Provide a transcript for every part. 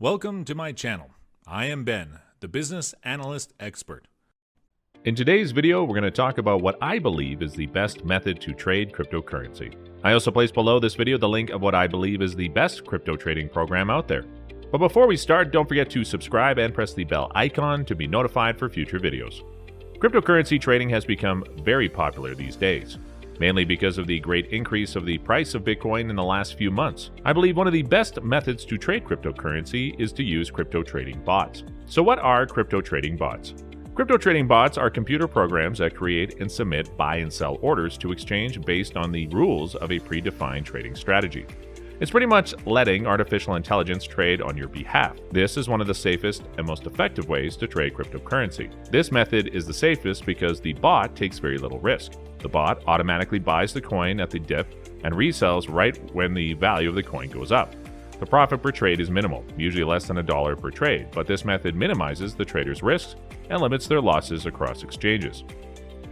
Welcome to my channel. I am Ben, the business analyst expert. In today's video, we're going to talk about what I believe is the best method to trade cryptocurrency. I also placed below this video the link of what I believe is the best crypto trading program out there. But before we start, don't forget to subscribe and press the bell icon to be notified for future videos. Cryptocurrency trading has become very popular these days, mainly because of the great increase of the price of Bitcoin in the last few months. I believe one of the best methods to trade cryptocurrency is to use crypto trading bots. So what are crypto trading bots? Crypto trading bots are computer programs that create and submit buy and sell orders to exchange based on the rules of a predefined trading strategy. It's pretty much letting artificial intelligence trade on your behalf. This is one of the safest and most effective ways to trade cryptocurrency. This method is the safest because the bot takes very little risk. The bot automatically buys the coin at the dip and resells right when the value of the coin goes up. The profit per trade is minimal, usually less than $1 per trade, but this method minimizes the trader's risks and limits their losses across exchanges.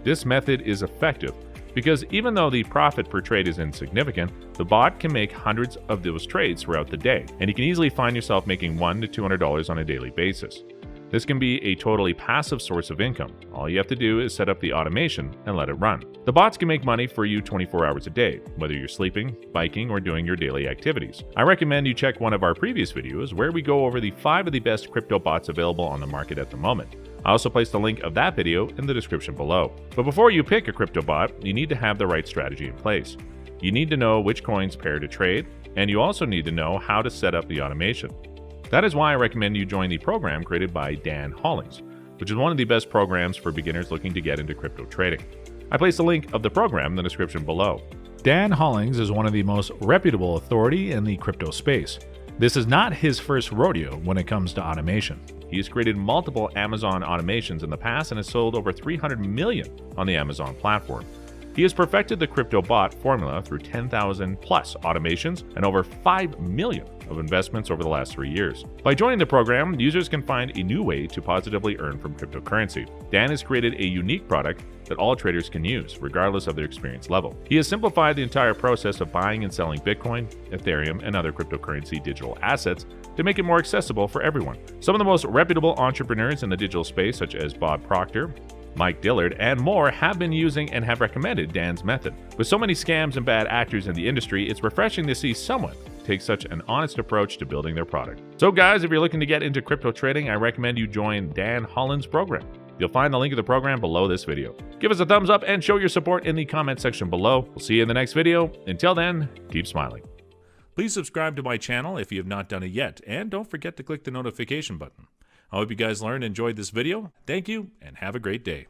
This method is effective because even though the profit per trade is insignificant, the bot can make hundreds of those trades throughout the day, and you can easily find yourself making $100 to $200 on a daily basis. This can be a totally passive source of income. All you have to do is set up the automation and let it run. The bots can make money for you 24 hours a day, whether you're sleeping, biking, or doing your daily activities. I recommend you check one of our previous videos where we go over the 5 of the best crypto bots available on the market at the moment. I also placed a link of that video in the description below. But before you pick a crypto bot, you need to have the right strategy in place. You need to know which coins pair to trade, and you also need to know how to set up the automation. That is why I recommend you join the program created by Dan Hollings, which is one of the best programs for beginners looking to get into crypto trading. I placed a link of the program in the description below. Dan Hollings is one of the most reputable authority in the crypto space. This is not his first rodeo when it comes to automation. He has created multiple Amazon automations in the past and has sold over 300 million on the Amazon platform. He has perfected the crypto bot formula through 10,000 plus automations and over 5 million of investments over the last 3 years. By joining the program, users can find a new way to positively earn from cryptocurrency. Dan has created a unique product that all traders can use, regardless of their experience level. He has simplified the entire process of buying and selling Bitcoin, Ethereum, and other cryptocurrency digital assets to make it more accessible for everyone. Some of the most reputable entrepreneurs in the digital space, such as Bob Proctor, Mike Dillard, and more have been using and have recommended Dan's method. With so many scams and bad actors in the industry, it's refreshing to see someone take such an honest approach to building their product. So guys, if you're looking to get into crypto trading, I recommend you join Dan Hollings' program. You'll find the link of the program below this video. Give us a thumbs up and show your support in the comment section below. We'll see you in the next video. Until then, keep smiling. Please subscribe to my channel if you have not done it yet, and don't forget to click the notification button. I hope you guys learned and enjoyed this video. Thank you, and have a great day.